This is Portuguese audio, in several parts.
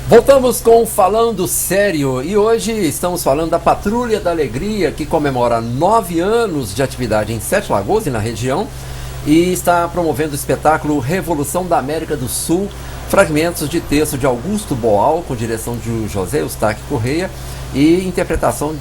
Voltamos com Falando Sério e hoje estamos falando da Patrulha da Alegria, que comemora 9 anos de atividade em Sete Lagoas e na região e está promovendo o espetáculo Revolução da América do Sul, fragmentos de texto de Augusto Boal, com direção de José Eustáquio Correia e interpretação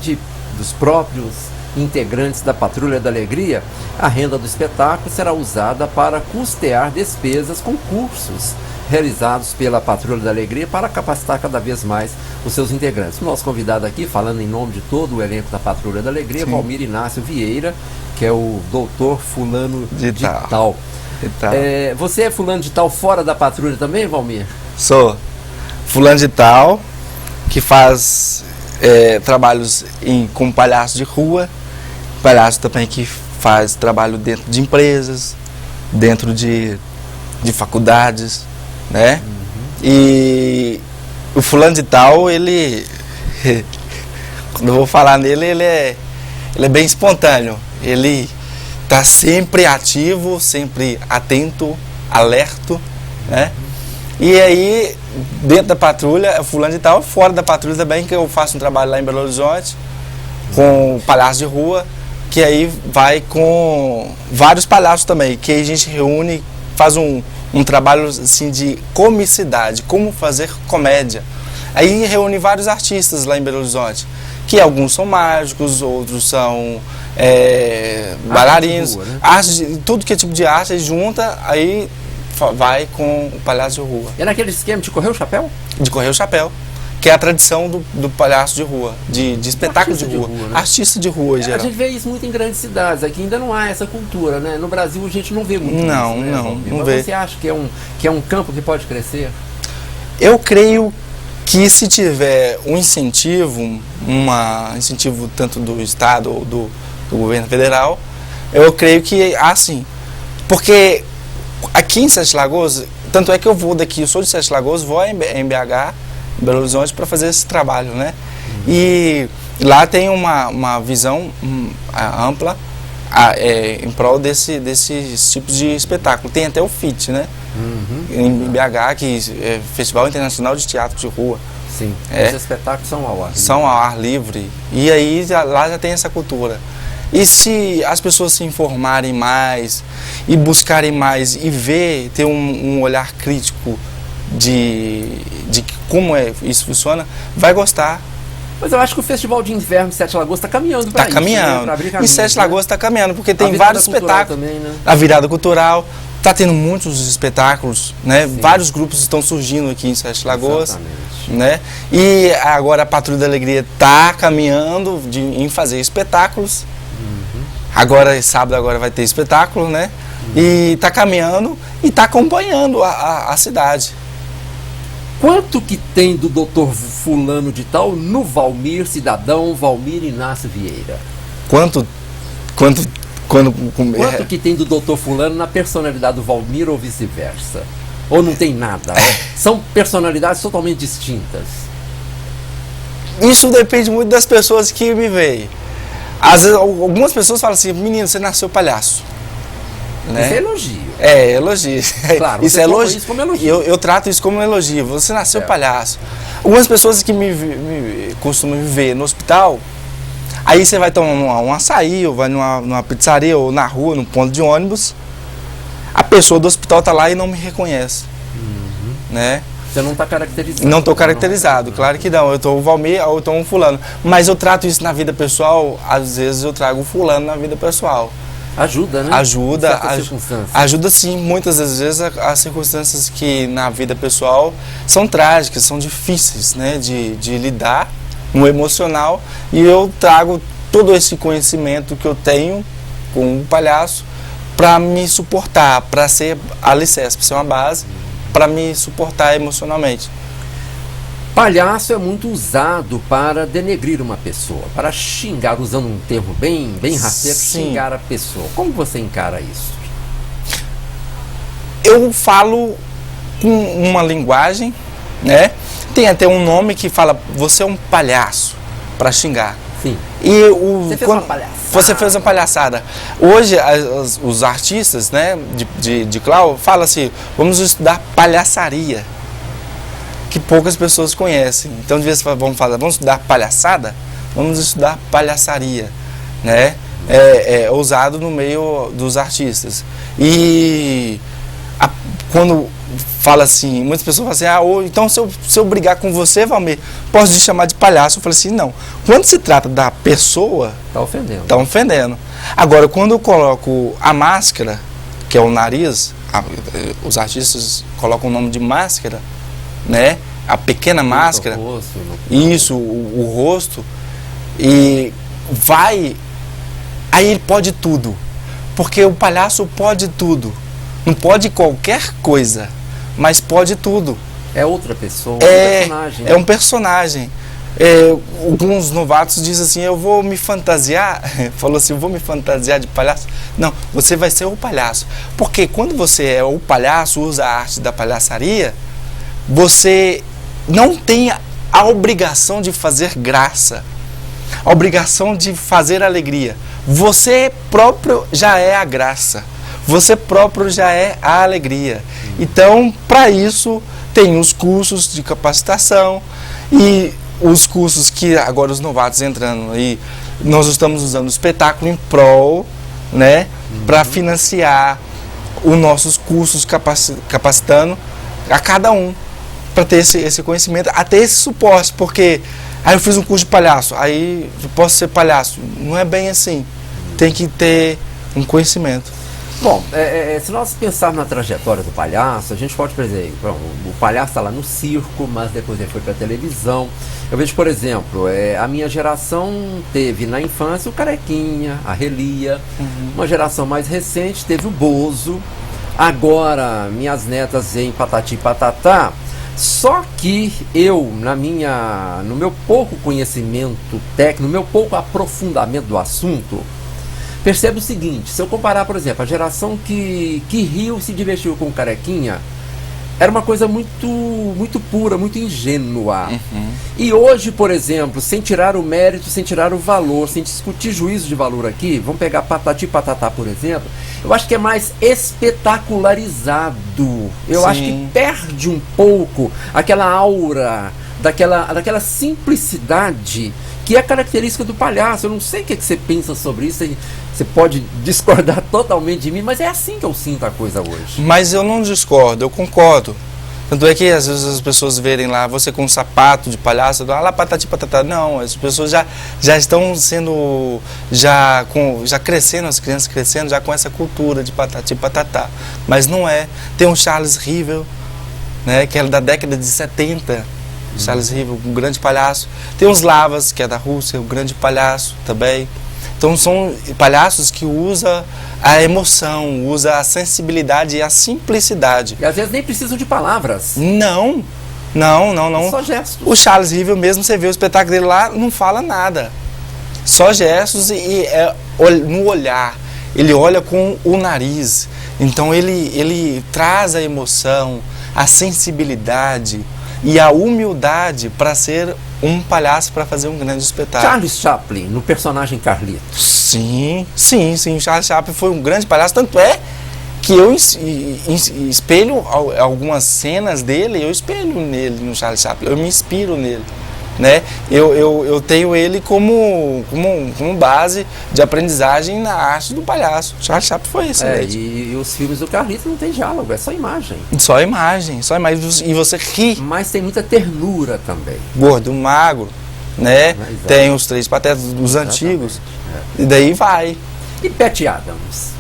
dos próprios integrantes da Patrulha da Alegria. A renda do espetáculo será usada para custear despesas com cursos realizados pela Patrulha da Alegria para capacitar cada vez mais os seus integrantes. O nosso convidado aqui, falando em nome de todo o elenco da Patrulha da Alegria, Valmir Inácio Vieira, que é o doutor fulano de tal. Você é fulano de tal fora da Patrulha também, Valmir? Sou fulano de tal, que faz trabalhos com palhaço de rua, palhaço também que faz trabalho dentro de empresas, dentro de faculdades, né? E o fulano de tal, ele quando eu vou falar nele, ele é bem espontâneo. Ele está sempre ativo, sempre atento, alerto, né? E aí, dentro da patrulha, é fulano de tal, fora da patrulha também, que eu faço um trabalho lá em Belo Horizonte, com palhaço de rua, que aí vai com vários palhaços também, que aí a gente reúne, faz um trabalho assim de comicidade, como fazer comédia. Aí reúne vários artistas lá em Belo Horizonte, que alguns são mágicos, outros são bailarinos, rua, né? Tudo que é tipo de arte, junta, aí vai com o palhaço de rua. É naquele esquema de correr o chapéu? De correr o chapéu, que é a tradição do palhaço de rua, de espetáculo de rua, né? Artista de rua em geral. A gente vê isso muito em grandes cidades, aqui ainda não há essa cultura, né? No Brasil a gente não vê muito isso, né? Não vê. Você acha que é um campo que pode crescer? Eu creio que se tiver um incentivo, incentivo tanto do Estado ou do governo federal, eu creio que assim, porque aqui em Sete Lagoas, tanto é que eu vou daqui, eu sou de Sete Lagoas, vou em BH, em Belo Horizonte, para fazer esse trabalho, né? E lá tem uma visão ampla em prol desses tipos de espetáculo. Tem até o FIT, né? Em BH, que é Festival Internacional de Teatro de Rua. Sim, os espetáculos são ao ar livre. São ao ar livre. E aí lá já tem essa cultura. E se as pessoas se informarem mais e buscarem mais e ter um olhar crítico de como isso funciona, vai gostar. Mas eu acho que o Festival de Inverno de Sete Lagoas está caminhando para isso. Está caminhando. Né? Pra abrir E caminhos, Sete Lagoas está caminhando, porque tem vários espetáculos. Também, né? A virada cultural. Está tendo muitos espetáculos, né? Vários grupos estão surgindo aqui em Sete Lagoas. Exatamente. Né? E agora a Patrulha da Alegria está caminhando em fazer espetáculos. Agora, sábado, agora vai ter espetáculo, né? E está caminhando e está acompanhando a cidade. Quanto que tem do doutor fulano de tal no Valmir, cidadão Valmir Inácio Vieira? Quanto que tem do doutor fulano na personalidade do Valmir ou vice-versa? Ou não tem nada? São personalidades totalmente distintas. Isso depende muito das pessoas que me veem. Às vezes, algumas pessoas falam assim, menino, você nasceu palhaço. Né? Isso é elogio. É, elogio. Claro, isso é elogio. Isso como elogio. Eu trato isso como um elogio. Você nasceu palhaço. Algumas pessoas que costumam me ver no hospital, aí você vai tomar um açaí, ou vai numa pizzaria, ou na rua, num ponto de ônibus, a pessoa do hospital está lá e não me reconhece. Né? Você não está caracterizado. Não estou caracterizado, claro que não. Eu estou o Valmir ou eu estou um fulano. Mas eu trato isso na vida pessoal, às vezes eu trago o fulano na vida pessoal. Ajuda, né? Ajuda sim, muitas das vezes as circunstâncias que na vida pessoal são trágicas, são difíceis, né, de lidar no emocional, e eu trago todo esse conhecimento que eu tenho com o palhaço para me suportar, para ser alicerce, para ser uma base, para me suportar emocionalmente. Palhaço é muito usado para denegrir uma pessoa, para xingar, usando um termo bem rasteiro, xingar a pessoa. Como você encara isso? Eu falo com uma linguagem, né? Tem até um nome que fala, você é um palhaço, para xingar. Sim. E você fez uma palhaçada. Você fez uma palhaçada. Hoje, os artistas, né, de clown, falam assim, vamos estudar palhaçaria. que poucas pessoas conhecem. Então, de vez em quando vamos estudar palhaçada, vamos estudar palhaçaria, né? É usado no meio dos artistas. E quando fala assim, muitas pessoas falam assim, então se eu brigar com você, Valmir, posso te chamar de palhaço? Eu falo assim, não. Quando se trata da pessoa, Está ofendendo. Está ofendendo. Agora, quando eu coloco a máscara, que é o nariz, os artistas colocam o nome de máscara, né? A pequena máscara, o rosto, isso, o rosto, e vai, aí ele pode tudo, porque o palhaço pode tudo, não pode qualquer coisa, mas pode tudo. É outra pessoa, um personagem. É um personagem. Alguns novatos dizem assim, eu vou me fantasiar, falou assim, eu vou me fantasiar de palhaço. Não, você vai ser o palhaço, porque quando você é o palhaço, usa a arte da palhaçaria, você não tem a obrigação de fazer graça, a obrigação de fazer alegria. Você próprio já é a graça, você próprio já é a alegria. Então, para isso, tem os cursos de capacitação e os cursos que agora os novatos entrando aí, nós estamos usando o espetáculo em prol, né, para financiar os nossos cursos capacitando a cada um, para ter esse conhecimento, até esse suporte, porque aí eu fiz um curso de palhaço, aí eu posso ser palhaço. Não é bem assim, tem que ter um conhecimento. Bom, se nós pensarmos na trajetória do palhaço, a gente pode, por exemplo, o palhaço está lá no circo, mas depois ele foi para a televisão. Eu vejo, por exemplo, a minha geração teve na infância o Carequinha, a Relia, uma geração mais recente teve o Bozo, agora minhas netas em Patati Patatá. Só que eu, no meu pouco conhecimento técnico, no meu pouco aprofundamento do assunto, percebo o seguinte: se eu comparar, por exemplo, a geração que riu e se divertiu com o Carequinha, era uma coisa muito pura, muito ingênua. E hoje, por exemplo, sem tirar o mérito, sem tirar o valor, sem discutir juízo de valor aqui, vamos pegar Patati Patatá, por exemplo, eu acho que é mais espetacularizado. Eu acho que perde um pouco aquela aura, daquela simplicidade que é característica do palhaço. Eu não sei o que você pensa sobre isso, você pode discordar totalmente de mim, mas é assim que eu sinto a coisa hoje. Mas eu não discordo, eu concordo. Tanto é que às vezes as pessoas verem lá você com um sapato de palhaço, lá Patati Patatá, não, as pessoas já estão sendo, já crescendo, as crianças crescendo já com essa cultura de Patati Patatá. Mas não é. Tem o Charles Rivel, né, que é da década de 70, Charles Rivel, um grande palhaço. Tem os Lavas, que é da Rússia, um grande palhaço também. Então são palhaços que usam a emoção, usam a sensibilidade e a simplicidade. E às vezes nem precisam de palavras. Não. Só gestos. O Charles Rivel mesmo, você vê o espetáculo dele lá, não fala nada. Só gestos e no olhar. Ele olha com o nariz. Então ele traz a emoção, a sensibilidade e a humildade para ser um palhaço, para fazer um grande espetáculo. Charles Chaplin, no personagem Carlito. Sim. Charles Chaplin foi um grande palhaço, tanto é que eu espelho algumas cenas dele, eu espelho nele, no Charles Chaplin, eu me inspiro nele, né? Eu tenho ele como base de aprendizagem na arte do palhaço. Charles Chaplin foi excelente. E os filmes do Carlito não tem diálogo, é só imagem. Só imagem, e você ri. Mas tem muita ternura também. Gordo, magro, né? Tem os Três Patetas dos antigos, e daí vai. E Patty Adams?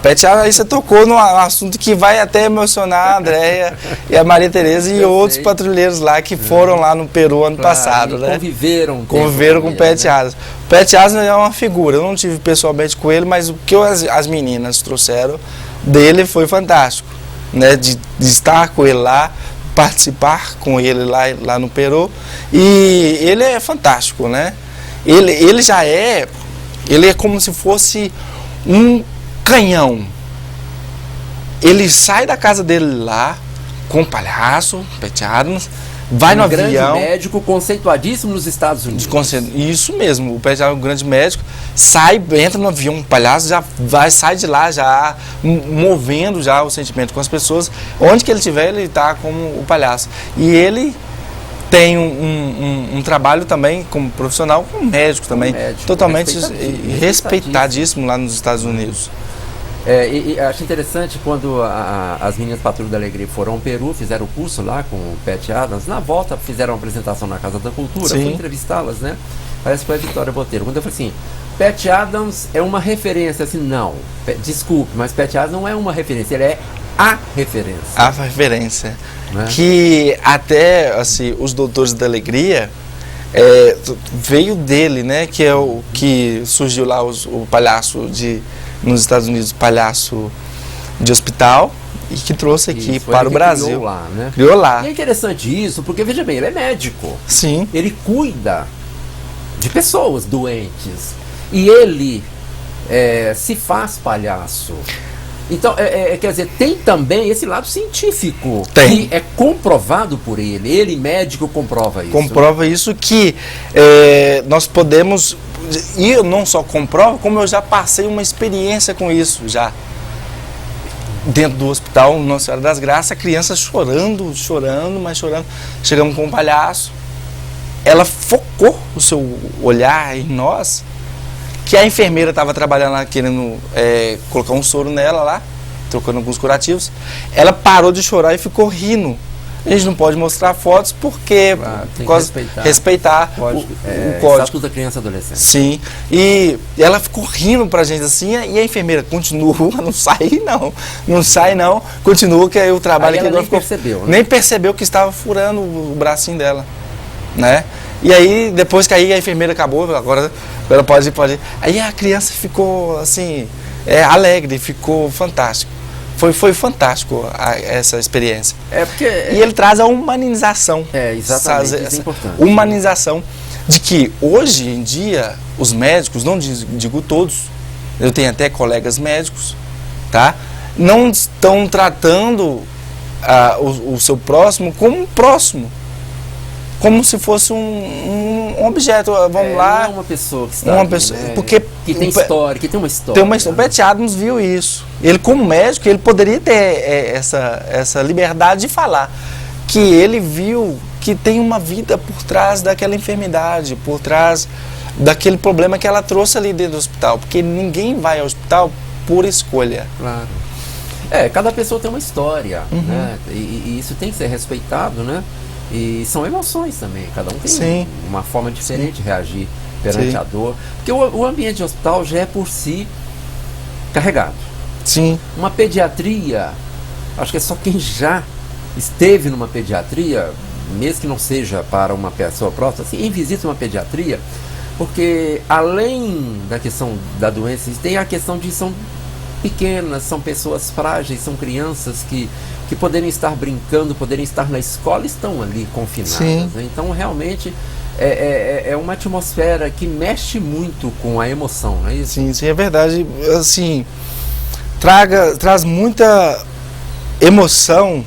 Patty Adams, aí você tocou num assunto que vai até emocionar a Andréia e a Maria Tereza e outros patrulheiros lá que foram lá no Peru ano passado, né? Conviveram com o Patty Adams. O Patty Adams é uma figura, eu não tive pessoalmente com ele, mas o que as meninas trouxeram dele foi fantástico, né? De estar com ele lá, participar com ele lá no Peru, e ele é fantástico, né? Ele é como se fosse um canhão. Ele sai da casa dele lá com o palhaço, Patty Adams, vai no grande avião. médico conceituadíssimo nos Estados Unidos. Isso mesmo, o pediatra é um grande médico, entra no avião, um palhaço, sai de lá já movendo já o sentimento com as pessoas. Onde que ele estiver, ele está como o palhaço. E ele tem um trabalho também como profissional, como médico também, totalmente respeitadíssimo lá nos Estados Unidos. E acho interessante quando as meninas Patrulha da Alegria foram ao Peru, fizeram o curso lá com o Pat Adams, na volta fizeram uma apresentação na Casa da Cultura, fui entrevistá-las, né? Parece que foi a Vitória Botelho. Quando eu falei assim, Pat Adams é uma referência, assim, não, desculpe, mas Pat Adams não é uma referência, ele é a referência. A referência. Né? Que até, assim, os Doutores da Alegria veio dele, né? Que é o que surgiu lá o palhaço nos Estados Unidos, palhaço de hospital, e que trouxe aqui para o Brasil. Criou lá, né? Criou lá. E é interessante isso, porque veja bem, ele é médico. Sim. Ele cuida de pessoas doentes. E ele se faz palhaço. Então, quer dizer, tem também esse lado científico. Tem. Que é comprovado por ele. Ele, médico, comprova isso. Comprova isso que nós podemos... E eu não só comprovo, como eu já passei uma experiência com isso, já. Dentro do hospital, Nossa Senhora das Graças, a criança chorando, mas chorando. Chegamos com um palhaço. Ela focou o seu olhar em nós, que a enfermeira estava trabalhando lá, querendo colocar um soro nela lá, trocando alguns curativos. Ela parou de chorar e ficou rindo. A gente não pode mostrar fotos porque tem que respeitar o código. Estatuto da Criança e Adolescente. Sim. E ela ficou rindo pra gente assim, e a enfermeira continua, não sai não, continua, que aí o trabalho aí que ela nem percebeu, né? Nem percebeu que estava furando o bracinho dela, né? E aí, depois que aí a enfermeira acabou, agora pode ir. Aí a criança ficou assim, alegre, ficou fantástico. Foi fantástico essa experiência. E ele traz a humanização. Exatamente, isso é importante. Humanização de que hoje em dia os médicos, não digo todos, eu tenho até colegas médicos, tá? Não estão tratando o seu próximo como um próximo. Como se fosse um objeto, vamos lá. Não é uma pessoa que está pessoa, né? Porque que tem história, que tem uma história. O Pat Adams viu isso. Ele, como médico, ele poderia ter essa liberdade de falar que ele viu que tem uma vida por trás daquela enfermidade, por trás daquele problema que ela trouxe ali dentro do hospital. Porque ninguém vai ao hospital por escolha. Claro. Cada pessoa tem uma história, né? E isso tem que ser respeitado, né? E são emoções também, cada um tem uma forma diferente de reagir perante a dor. Porque o ambiente de hospital já é por si carregado. Sim. Uma pediatria, acho que é só quem já esteve numa pediatria, mesmo que não seja para uma pessoa próxima, assim, em visita uma pediatria, porque além da questão da doença, tem a questão de são pequenas, são pessoas frágeis, são crianças que poderem estar brincando, poderem estar na escola, estão ali confinadas. Né? Então, realmente, é uma atmosfera que mexe muito com a emoção, não é isso? Sim, é verdade. Assim, traz muita emoção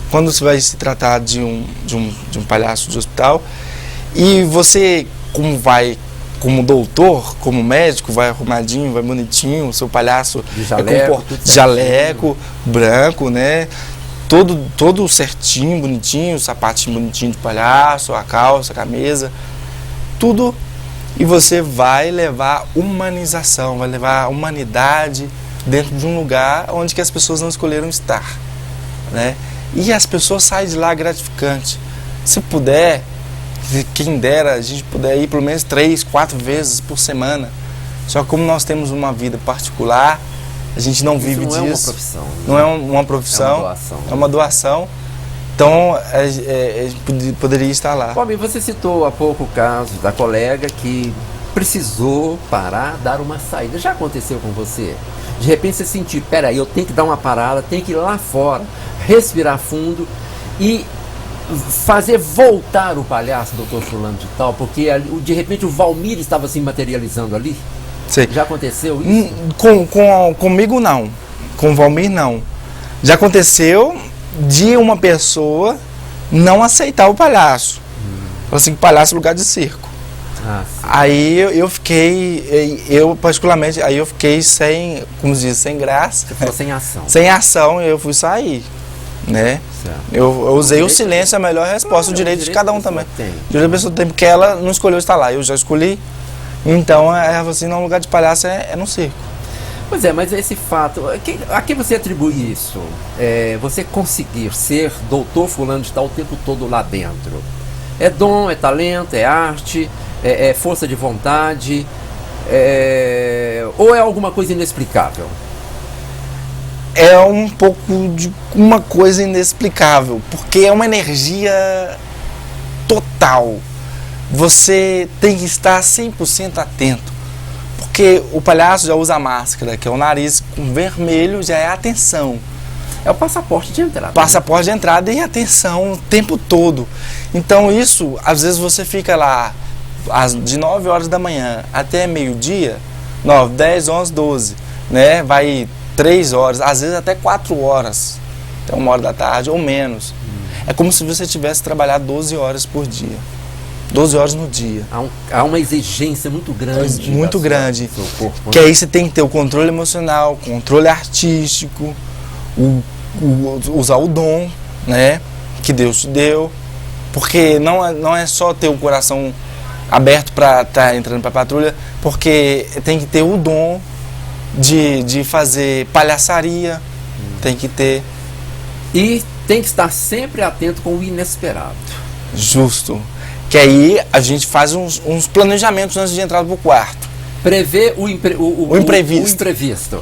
quando você vai se tratar de um palhaço de hospital. E você, como doutor, como médico, vai arrumadinho, vai bonitinho, o seu palhaço de jaleco, branco, né? Todo certinho, bonitinho, o sapatinho bonitinho de palhaço, a calça, a camisa, tudo. E você vai levar humanização, vai levar humanidade dentro de um lugar onde que as pessoas não escolheram estar, né? E as pessoas saem de lá gratificante. Se puder, quem dera, a gente puder ir pelo menos 3, 4 vezes por semana. Só que como nós temos uma vida particular, a gente não vive disso. Não é uma profissão. Não é uma profissão. É uma doação. É uma doação. Então, a gente poderia estar lá. Bob, você citou há pouco o caso da colega que precisou parar, dar uma saída. Já aconteceu com você? De repente você sentir, peraí, eu tenho que dar uma parada, tenho que ir lá fora, respirar fundo e fazer voltar o palhaço, doutor fulano de tal, porque de repente o Valmir estava se materializando ali? Sim. Já aconteceu isso? Comigo não, com o Valmir não. Já aconteceu de uma pessoa não aceitar o palhaço. Falou assim, que palhaço é lugar de circo. Aí eu particularmente, aí eu fiquei sem, como diz, sem graça. Você ficou sem ação. Sem ação, eu fui sair, né? Eu usei o silêncio, a melhor resposta, o direito de cada um também. O direito da pessoa tem, porque ela não escolheu estar lá, eu já escolhi. Então, ela falou assim, não, lugar de palhaço é no circo. Pois é, mas esse fato, a que você atribui isso? Você conseguir ser doutor fulano de tal o tempo todo lá dentro? É dom, é talento, é arte, é força de vontade, ou é alguma coisa inexplicável? É um pouco de uma coisa inexplicável, porque é uma energia total. Você tem que estar 100% atento, porque o palhaço já usa máscara, que é o nariz com vermelho, já é atenção. É o passaporte de entrada. Passaporte de entrada e atenção o tempo todo. Então isso, às vezes você fica lá de 9 horas da manhã até meio-dia, 9, 10, 11, 12, né? Vai 3 horas, às vezes até 4 horas, até 1 hora da tarde ou menos. É como se você tivesse trabalhado 12 horas por dia. 12 horas no dia. Há uma exigência muito grande. Muito grande. Do seu corpo, que aí você tem que ter o controle emocional, controle artístico, usar o dom, né, que Deus te deu, porque não é só ter o coração aberto para estar entrando para a patrulha, porque tem que ter o dom de fazer palhaçaria, tem que ter. E tem que estar sempre atento com o inesperado. Justo. Que aí a gente faz uns planejamentos antes de entrar pro quarto. Prever o imprevisto.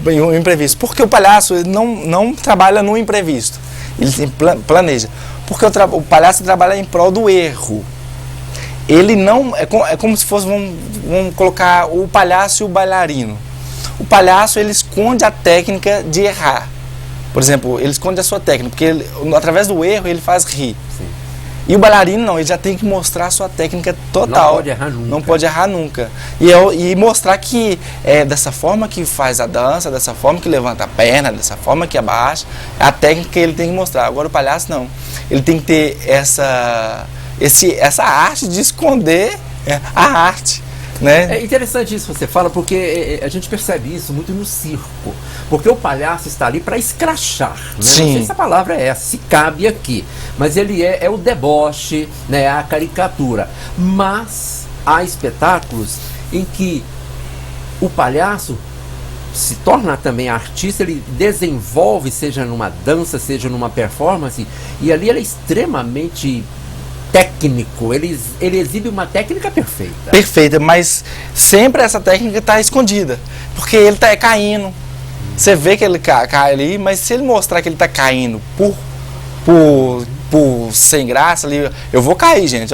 O imprevisto. Porque o palhaço não trabalha no imprevisto. Ele planeja. Porque o palhaço trabalha em prol do erro. Ele não... É como se fosse... Vamos colocar o palhaço e o bailarino. O palhaço, ele esconde a técnica de errar. Por exemplo, ele esconde a sua técnica. Porque através do erro, ele faz rir. Sim. E o bailarino não, ele já tem que mostrar a sua técnica total. Não pode errar nunca. Não pode errar nunca. E mostrar que é dessa forma que faz a dança, dessa forma que levanta a perna, dessa forma que abaixa, é a técnica que ele tem que mostrar. Agora o palhaço não. Ele tem que ter essa arte de esconder a arte. Né? É interessante isso que você fala, porque a gente percebe isso muito no circo. Porque o palhaço está ali para escrachar. Né? Não sei se a palavra é essa, se cabe aqui. Mas ele é o deboche, né? A caricatura. Mas há espetáculos em que o palhaço se torna também artista, ele desenvolve, seja numa dança, seja numa performance, e ali ele é extremamente técnico, ele exibe uma técnica perfeita. Perfeita, mas sempre essa técnica está escondida, porque ele está caindo. Você vê que ele cai ali, mas se ele mostrar que ele está caindo por sem graça ali, eu vou cair, gente.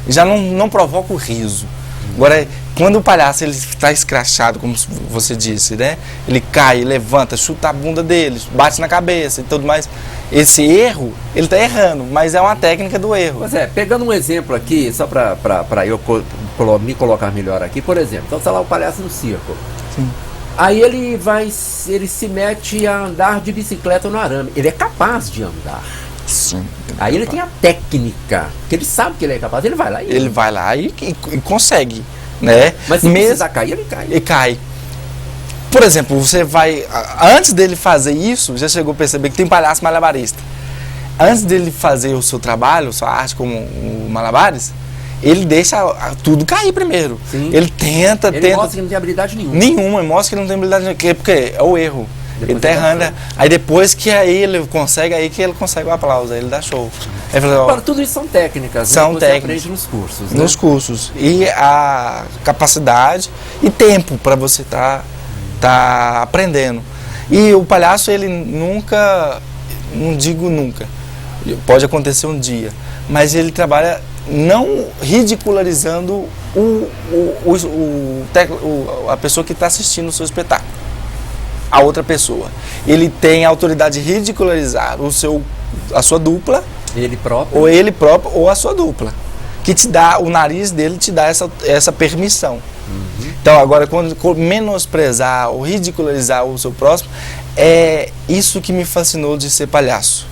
Já não provoca o riso. Agora, quando o palhaço ele está escrachado, como você disse, né? Ele cai, levanta, chuta a bunda dele, bate na cabeça e tudo mais. Esse erro, ele está errando, mas é uma técnica do erro. Pois é, pegando um exemplo aqui, só para eu me colocar melhor aqui, por exemplo, então está lá o palhaço no circo. Sim. Aí ele se mete a andar de bicicleta no arame. Ele é capaz de andar. Sim. Aí ele tem a técnica, que ele sabe que ele é capaz, ele vai lá e... Ele vai lá e consegue, né? Mas se precisar cair, ele cai. Ele cai. Por exemplo, você vai... Antes dele fazer isso, já chegou a perceber que tem palhaço malabarista. Antes dele fazer o seu trabalho, sua arte como o malabares, ele deixa tudo cair primeiro. Sim. Ele tenta... Ele mostra que não tem habilidade nenhuma. Nenhuma, mostra que ele não tem habilidade nenhuma. Porque é o erro. Depois ele tá errando. Aí depois que ele consegue o aplauso, aí ele dá show. Agora, tudo isso são técnicas, são né? técnicas. Você aprende nos cursos. Nos cursos. E a capacidade e tempo para você tá aprendendo. E o palhaço, ele nunca, não digo nunca, pode acontecer um dia, mas ele trabalha não ridicularizando a pessoa que está assistindo o seu espetáculo. A outra pessoa. Ele tem a autoridade de ridicularizar a sua dupla, ele próprio, ou a sua dupla. Que te dá, o nariz dele te dá essa permissão. Uhum. Então agora, quando menosprezar ou ridicularizar o seu próximo, é isso que me fascinou de ser palhaço.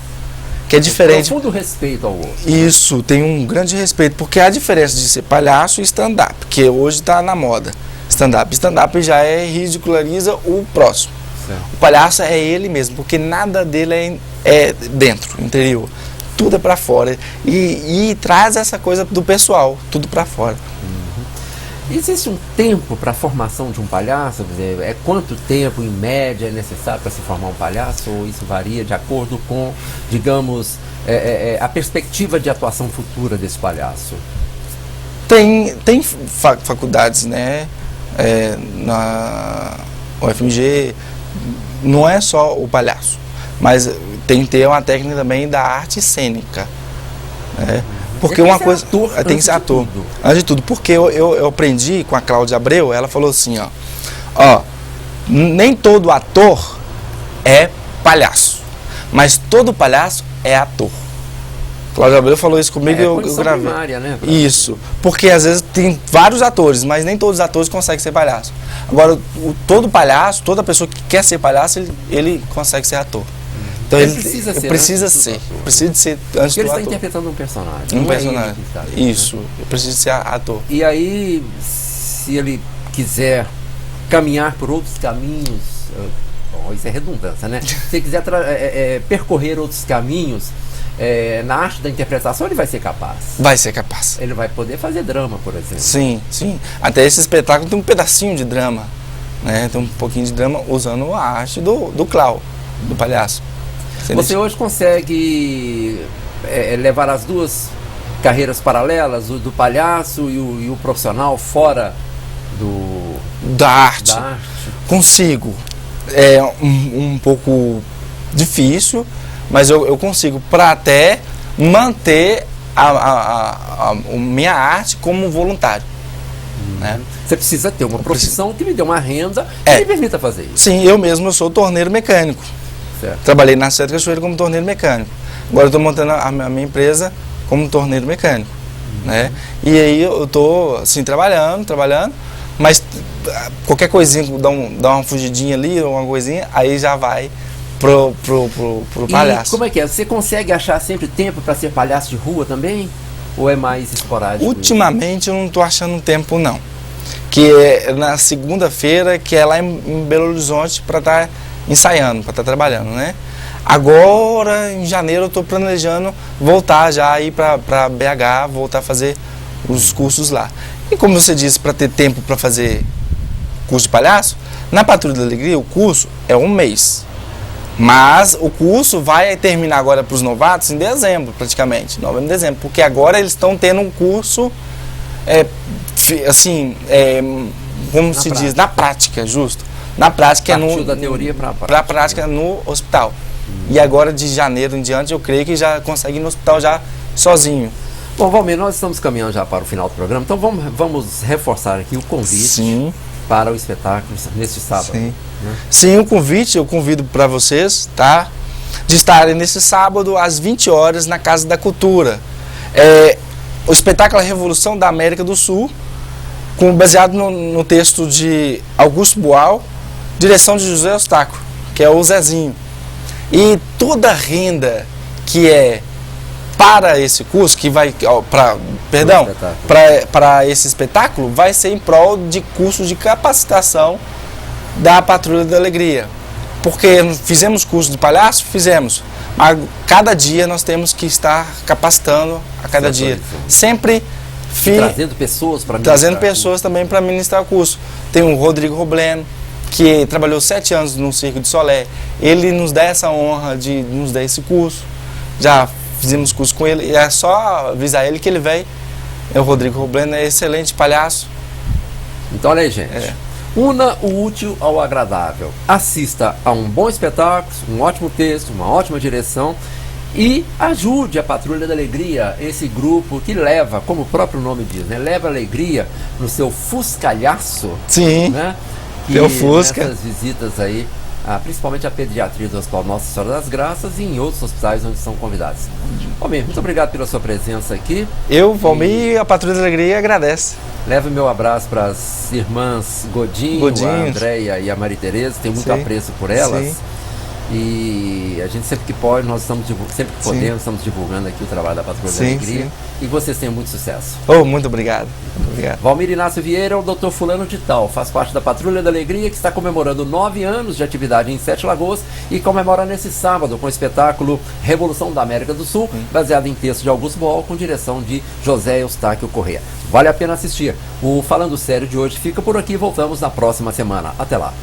que é diferente. Profundo respeito ao outro. Isso, tem um grande respeito, porque a diferença de ser palhaço e stand-up, que hoje está na moda. Stand-up já ridiculariza o próximo. Certo. O palhaço é ele mesmo, porque nada dele é dentro, interior. Tudo é para fora. E traz essa coisa do pessoal, tudo para fora. Existe um tempo para a formação de um palhaço? Quer dizer, é quanto tempo, em média, é necessário para se formar um palhaço? Ou isso varia de acordo com, digamos, a perspectiva de atuação futura desse palhaço? Tem faculdades, né? Na UFMG, não é só o palhaço, mas tem que ter uma técnica também da arte cênica. Né? Porque uma coisa. Tem que ser ator. Antes de tudo. Porque eu aprendi com a Cláudia Abreu, ela falou assim, ó, nem todo ator é palhaço, mas todo palhaço é ator. Cláudia Abreu falou isso comigo e eu gravei. Primária, né, isso. Porque às vezes tem vários atores, mas nem todos os atores conseguem ser palhaço. Agora, todo palhaço, toda pessoa que quer ser palhaço, ele consegue ser ator. Então ele precisa ser antes do ator. Porque ele está interpretando um personagem. Um personagem. Isso. Ele precisa ser ator. E aí, se ele quiser caminhar por outros caminhos, isso é redundância, né? Se ele quiser percorrer outros caminhos na arte da interpretação, ele vai ser capaz. Vai ser capaz. Ele vai poder fazer drama, por exemplo. Sim, sim. Até esse espetáculo tem um pedacinho de drama, né? Tem um pouquinho de drama usando a arte do Clau, do palhaço. Você hoje consegue levar as duas carreiras paralelas, o do palhaço e o profissional, fora da arte? Consigo. É um pouco difícil, mas eu consigo, para até manter a minha arte como voluntário. Né? Você precisa ter uma profissão que lhe dê uma renda que lhe permita fazer isso. Sim, eu mesmo sou torneiro mecânico. Certo. Trabalhei na Sete Cachoeira como torneiro mecânico. Agora eu estou montando a minha empresa como torneiro mecânico. Né? E aí eu estou assim, trabalhando, mas qualquer coisinha, dá uma fugidinha ali, uma coisinha, aí já vai pro palhaço. E como é que é? Você consegue achar sempre tempo para ser palhaço de rua também? Ou é mais esporádico? Ultimamente eu não estou achando tempo, não. Que é na segunda-feira, que é lá em Belo Horizonte, para estar ensaiando, para estar trabalhando, né? Agora, em janeiro, eu estou planejando voltar já aí para BH, voltar a fazer os cursos lá. E como você disse, para ter tempo para fazer curso de palhaço, na Patrulha da Alegria o curso é 1 mês. Mas o curso vai terminar agora para os novatos em dezembro, praticamente, novembro e dezembro, porque agora eles estão tendo um curso, como se diz, na prática, justo. Na prática da teoria para a prática no hospital. E agora de janeiro em diante eu creio que já consegue ir no hospital já sozinho. Bom, Valmir, nós estamos caminhando já para o final do programa, então vamos reforçar aqui o convite para o espetáculo neste sábado. Sim, né? Sim, o convite, eu convido para vocês, tá? De estarem nesse sábado às 20 horas na Casa da Cultura. O espetáculo é a Revolução da América do Sul, baseado no texto de Augusto Boal, direção de José Eustáquio, que é o Zezinho. E toda a renda que é para esse curso, que vai para esse espetáculo, vai ser em prol de cursos de capacitação da Patrulha da Alegria. Porque fizemos curso de palhaço? Fizemos. Mas cada dia nós temos que estar capacitando a cada dia. Sempre trazendo pessoas para ministrar. Trazendo pessoas também para ministrar o curso. Tem o Rodrigo Robleno, que trabalhou 7 anos no Circo de Solé. Ele nos dá essa honra de nos dar esse curso. Já fizemos curso com ele, e é só avisar ele que ele vem. O Rodrigo Robleno é excelente palhaço. Então olha aí, gente. Una o útil ao agradável. Assista a um bom espetáculo, um ótimo texto, uma ótima direção e ajude a Patrulha da Alegria, esse grupo que leva, como o próprio nome diz, né? Leva alegria no seu fuscalhaço. Sim, né? Que o Fusca. Nessas visitas aí, principalmente a pediatria do Hospital Nossa Senhora das Graças e em outros hospitais onde são convidados. Valmir, muito obrigado pela sua presença aqui. Eu, Valmir, e a Patrulha da Alegria agradece. Leve meu abraço para as irmãs Godinho, a Andréia e a Maria Tereza, tenho muito apreço por elas. Sim. E E a gente sempre que pode, nós estamos sempre que podemos, estamos divulgando aqui o trabalho da Patrulha da Alegria. Sim. E vocês tenham muito sucesso. Oh, muito obrigado. Muito obrigado. Valmir Inácio Vieira, o Dr. Fulano de Tal, faz parte da Patrulha da Alegria, que está comemorando 9 anos de atividade em Sete Lagoas e comemora nesse sábado com o espetáculo Revolução da América do Sul, baseado em texto de Augusto Boal, com direção de José Eustáquio Corrêa. Vale a pena assistir. O Falando Sério de hoje fica por aqui e voltamos na próxima semana. Até lá.